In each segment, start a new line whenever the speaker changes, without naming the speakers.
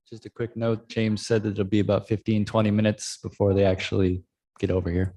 Just a quick note, James said that it'll be about 15, 20 minutes before they actually get over here.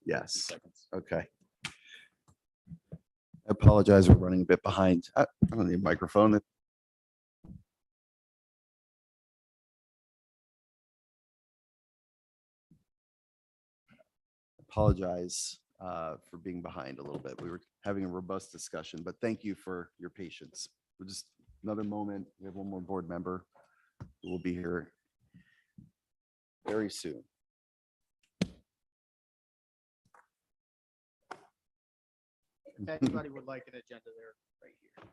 Yes. Okay. I apologize. We're running a bit behind. I don't need a microphone. Apologize for being behind a little bit. We were having a robust discussion, but thank you for your patience. We're just another moment. We have one more board member who will be here very soon.
If anybody would like an agenda, there, right here.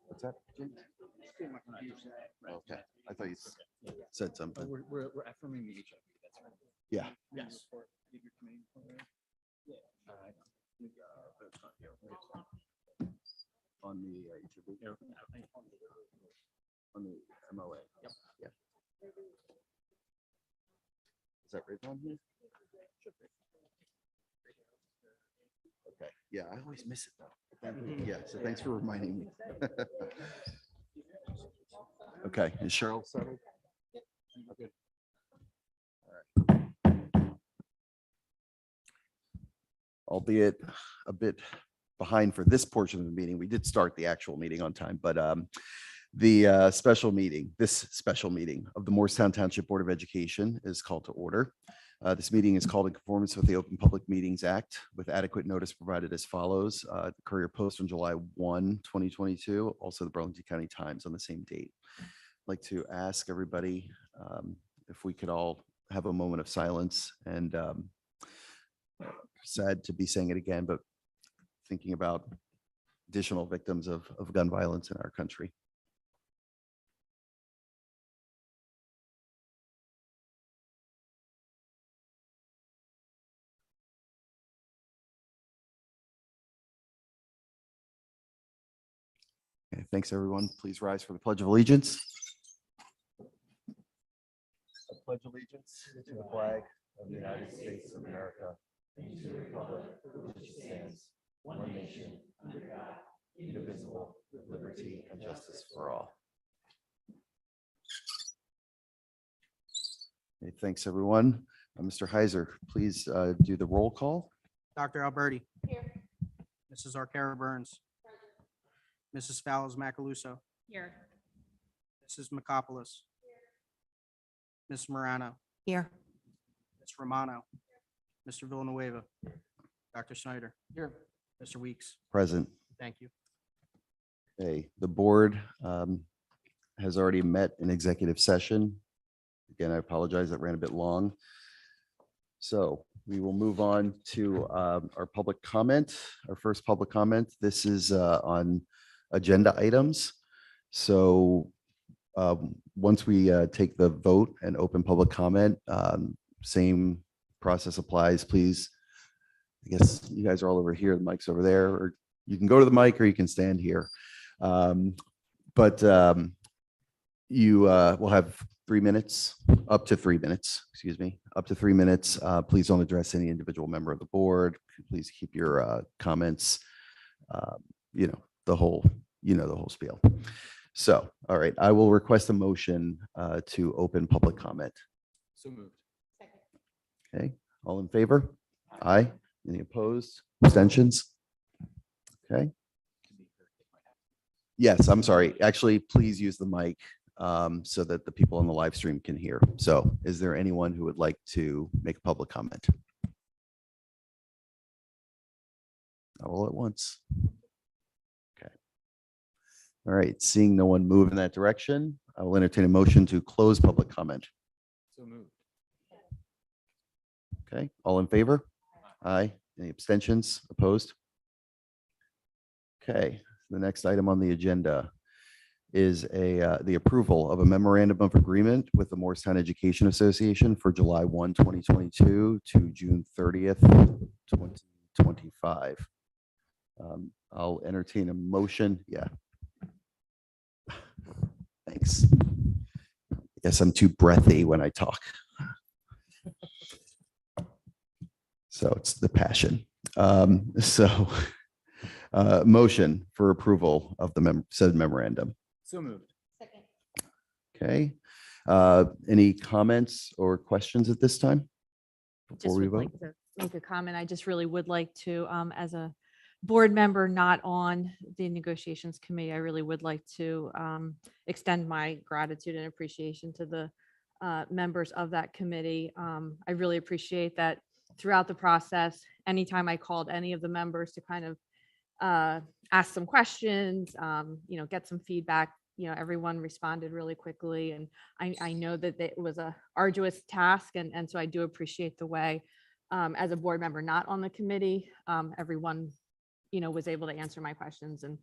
What's that? Okay. I thought you said something.
We're affirming the HIV. That's right.
Yeah.
Yes.
On the HIV. On the MOA.
Yep.
Yeah. Is that right on here? Okay. Yeah, I always miss it though. Yeah, so thanks for reminding me. Okay, is Cheryl settled? Okay. All right. Albeit a bit behind for this portion of the meeting. We did start the actual meeting on time, but the special meeting of the Moorestown Township Board of Education is called to order. This meeting is called in conformance with the Open Public Meetings Act with adequate notice provided as follows. The Courier Post on July 1, 2022, also the Burlington County Times on the same date. I'd like to ask everybody if we could all have a moment of silence, and sad to be saying it again, but thinking about additional victims of gun violence in our country. Okay, thanks, everyone. Please rise for the Pledge of Allegiance. I pledge allegiance to the flag of the United States of America and to the republic for which it stands, one nation, under God, indivisible, with liberty and justice for all. Okay, thanks, everyone. Mr. Heiser, please do the roll call.
Dr. Alberti. Here. Mrs. Arcara Burns. Mrs. Fallis Macaluso.
Here.
Mrs. McCopolis. Ms. Morano.
Here.
Ms. Romano. Mr. Villanueva. Dr. Snyder. Here. Mr. Weeks.
Present.
Thank you.
Okay, the board has already met in executive session. Again, I apologize, that ran a bit long. So we will move on to our public comment, our first public comment. This is on agenda items. So once we take the vote and open public comment, same process applies. Please, I guess you guys are all over here, the mic's over there, or you can go to the mic or you can stand here. But you will have 3 minutes, up to 3 minutes, excuse me, up to 3 minutes. Please don't address any individual member of the board. Please keep your comments, the whole spiel. So, all right, I will request a motion to open public comment.
So moved.
Okay, all in favor? Aye. Any opposed? Abstentions? Okay. Yes, I'm sorry. Actually, please use the mic so that the people on the live stream can hear. So is there anyone who would like to make a public comment? Not all at once. Okay. All right, seeing no one move in that direction, I will entertain a motion to close public comment.
So moved.
Okay, all in favor? Aye. Any abstentions? Opposed? Okay, the next item on the agenda is the approval of a memorandum of agreement with the Moorestown Education Association for July 1, 2022 to June 30th, 2025. I'll entertain a motion. Yeah. Thanks. I guess I'm too breathy when I talk. So it's the passion. Motion for approval of the said memorandum.
So moved.
Second.
Okay. Any comments or questions at this time? Before
Just
we
would
vote?
like to make a comment. I just really would like to, as a board member not on the negotiations committee, I really would like to extend my gratitude and appreciation to the members of that committee. I really appreciate that throughout the process, anytime I called any of the members to kind of ask some questions, get some feedback, everyone responded really quickly. And I know that it was a arduous task. And so I do appreciate the way, as a board member not on the committee, everyone, was able to answer my questions and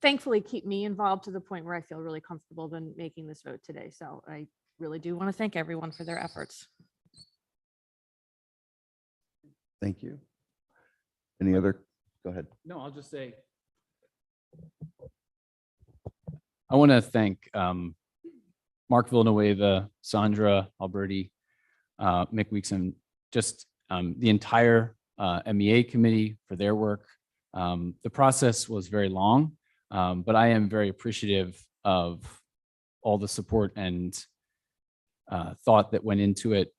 thankfully keep me involved to the point where I feel really comfortable in making this vote today. So I really do want to thank everyone for their efforts.
Thank you. Any other? Go ahead.
No, I'll just say. I want to thank Mark Villanueva, Sandra Alberti, Mick Weeks, and just the entire MEA committee for their work. The process was very long, but I am very appreciative of all the support and thought that went into it.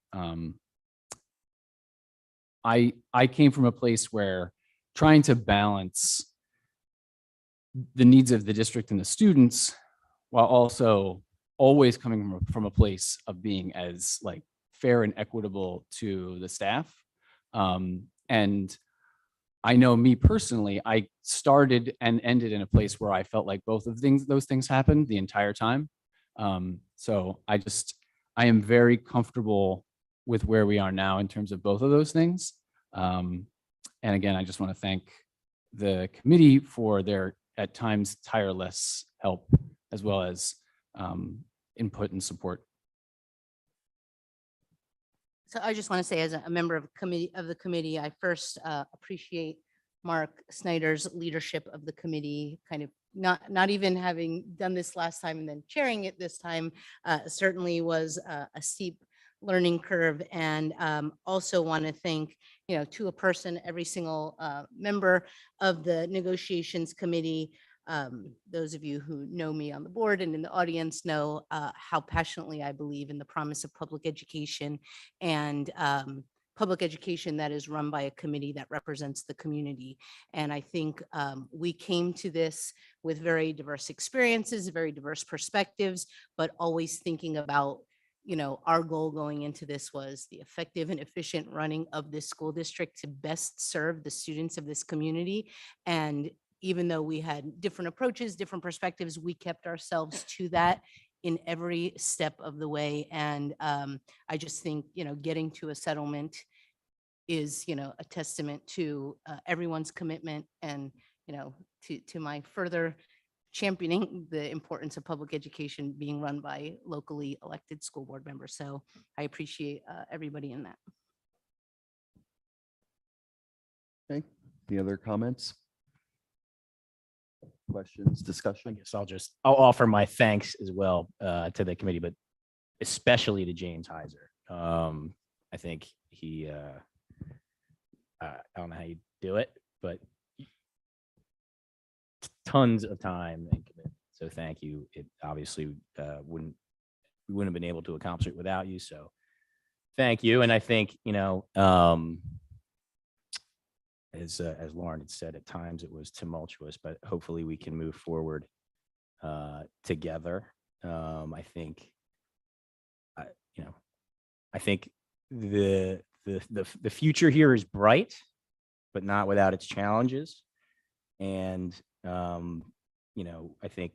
I came from a place where trying to balance the needs of the district and the students while also always coming from a place of being as like fair and equitable to the staff. And I know me personally, I started and ended in a place where I felt like both of those things happened the entire time. So I am very comfortable with where we are now in terms of both of those things. And again, I just want to thank the committee for their at times tireless help as well as input and support.
So I just want to say, as a member of the committee, I first appreciate Mark Snyder's leadership of the committee, kind of not even having done this last time and then chairing it this time, certainly was a steep learning curve. And also want to thank, to a person, every single member of the negotiations committee. Those of you who know me on the board and in the audience know how passionately I believe in the promise of public education and public education that is run by a committee that represents the community. And I think we came to this with very diverse experiences, very diverse perspectives, but always thinking about, our goal going into this was the effective and efficient running of this school district to best serve the students of this community. And even though we had different approaches, different perspectives, we kept ourselves to that in every step of the way. And I just think, getting to a settlement is, a testament to everyone's commitment and, to my further championing the importance of public education being run by locally elected school board members. So I appreciate everybody in that.
Okay. Any other comments? Questions,
I
discussion?
guess I'll offer my thanks as well to the committee, but especially to James Heiser. I think he, I don't know how you do it, but tons of time and commitment. So thank you. It obviously we wouldn't have been able to accomplish it without you. So thank you. And I think, as Lauren had said, at times it was tumultuous, but hopefully we can move forward together. I think, I think the future here is bright, but not without its challenges. And I think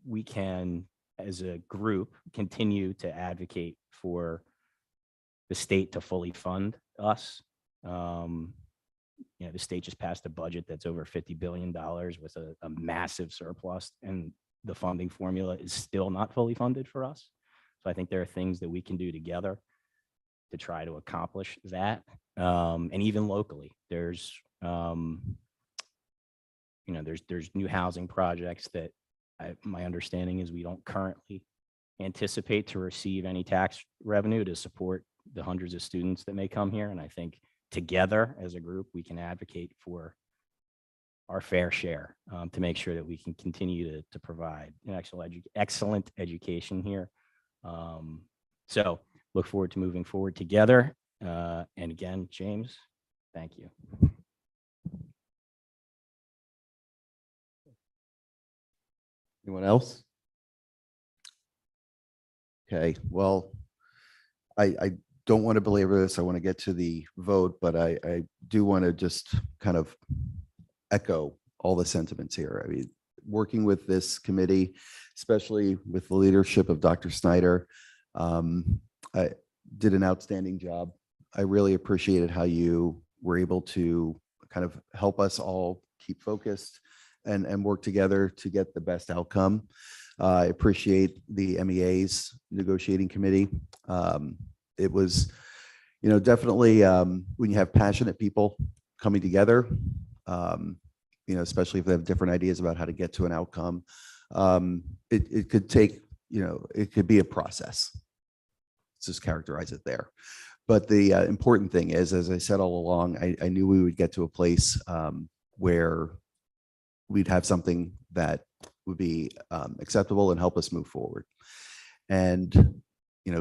we can, as a group, continue to advocate for the state to fully fund us. the state just passed a budget that's over $50 billion with a massive surplus, and the funding formula is still not fully funded for us. So I think there are things that we can do together to try to accomplish that. And even locally, there's new housing projects that my understanding is we don't currently anticipate to receive any tax revenue to support the hundreds of students that may come here. And I think together as a group, we can advocate for our fair share to make sure that we can continue to provide an excellent education here. So look forward to moving forward together. And again, James, thank you.
Anyone else? Okay, well, I don't want to belabor this. I want to get to the vote, but I do want to just kind of echo all the sentiments here. I mean, working with this committee, especially with the leadership of Dr. Snyder, I did an outstanding job. I really appreciated how you were able to kind of help us all keep focused and work together to get the best outcome. I appreciate the MEA's negotiating committee. It was, definitely when you have passionate people coming together, especially if they have different ideas about how to get to an outcome, it could take, it could be a process. Let's just characterize it there. But the important thing is, as I said all along, I knew we would get to a place where we'd have something that would be acceptable and help us move forward. And,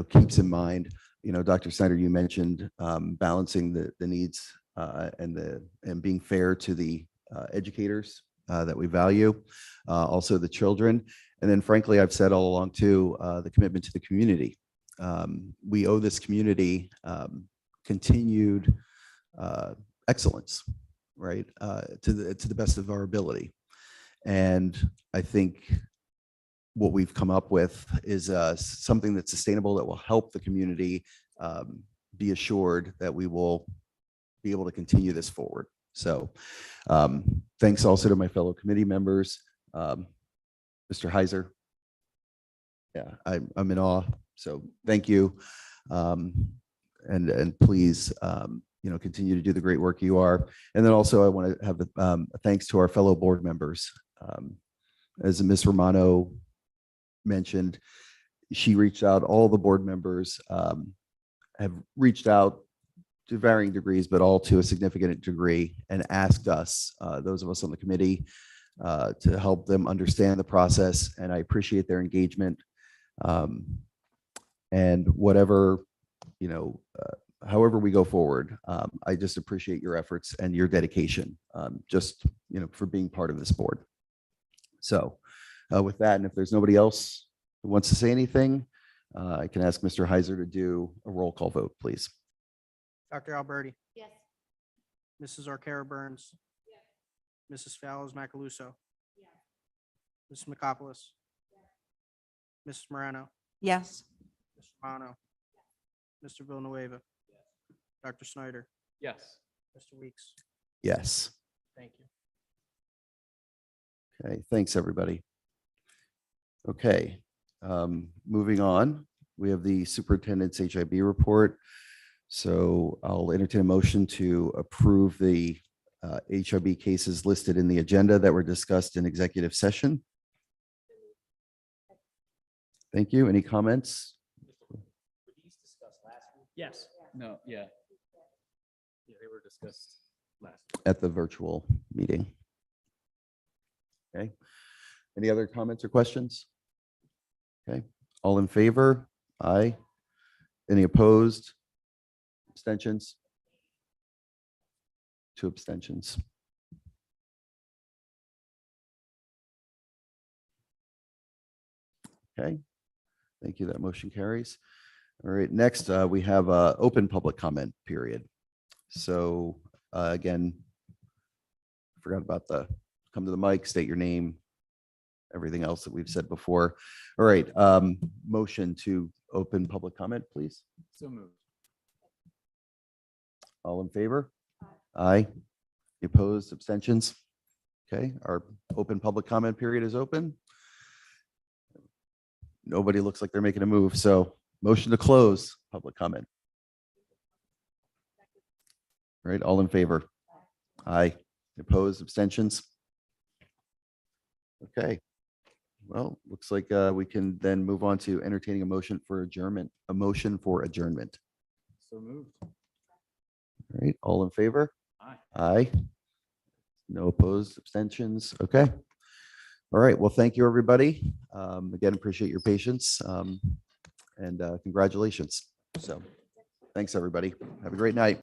keeps in mind, Dr. Snyder, you mentioned balancing the needs and being fair to the educators that we value, also the children. And then frankly, I've said all along too, the commitment to the community. We owe this community continued excellence, right, to the best of our ability. And I think what we've come up with is something that's sustainable, that will help the community be assured that we will be able to continue this forward. So thanks also to my fellow committee members, Mr. Heiser. Yeah, I'm in awe. So thank you. And please, continue to do the great work you are. And then also I want to have thanks to our fellow board members. As Ms. Romano mentioned, she reached out, all the board members have reached out to varying degrees, but all to a significant degree, and asked us, those of us on the committee, to help them understand the process. And I appreciate their engagement. And whatever, however we go forward, I just appreciate your efforts and your dedication, just, for being part of this board. So with that, and if there's nobody else who wants to say anything, I can ask Mr. Heiser to do a roll call vote, please.
Dr. Alberti,
Yes.
Mrs. Arcaro Burns. Mrs. Fallows Macaluso. Mrs. McCopolis. Mrs. Morano,
Yes.
Mr. Romano, Mr. Villanueva, Dr. Snyder,
Yes.
Mr. Weeks.
Yes.
Thank you.
Okay, thanks, everybody. Okay, moving on, we have the superintendent's HIB report. So I'll entertain a motion to approve the HIB cases listed in the agenda that were discussed in executive session. Thank you. Any comments?
Yes. No, yeah. Yeah, they were discussed last.
At the virtual meeting. Okay. Any other comments or questions? Okay. All in favor? Aye. Any opposed? Abstentions? 2 abstentions. Okay. Thank you. That motion carries. All right. Next, we have an open public comment period. So again, forgot about the come to the mic, state your name, everything else that we've said before. All right. Motion to open public comment, please.
So moved.
All in favor? Aye. Opposed, abstentions? Okay, our open public comment period is open. Nobody looks like they're making a move, so motion to close public comment. Right, all in favor? Aye. Opposed, abstentions? Okay. Well, looks like we can then move on to entertaining a motion for adjournment, a motion for adjournment.
So moved.
All right, all in favor?
Aye.
Aye. No opposed, abstentions? Okay. All right, well, thank you, everybody. Again, appreciate your patience and congratulations. So, thanks, everybody. Have a great night.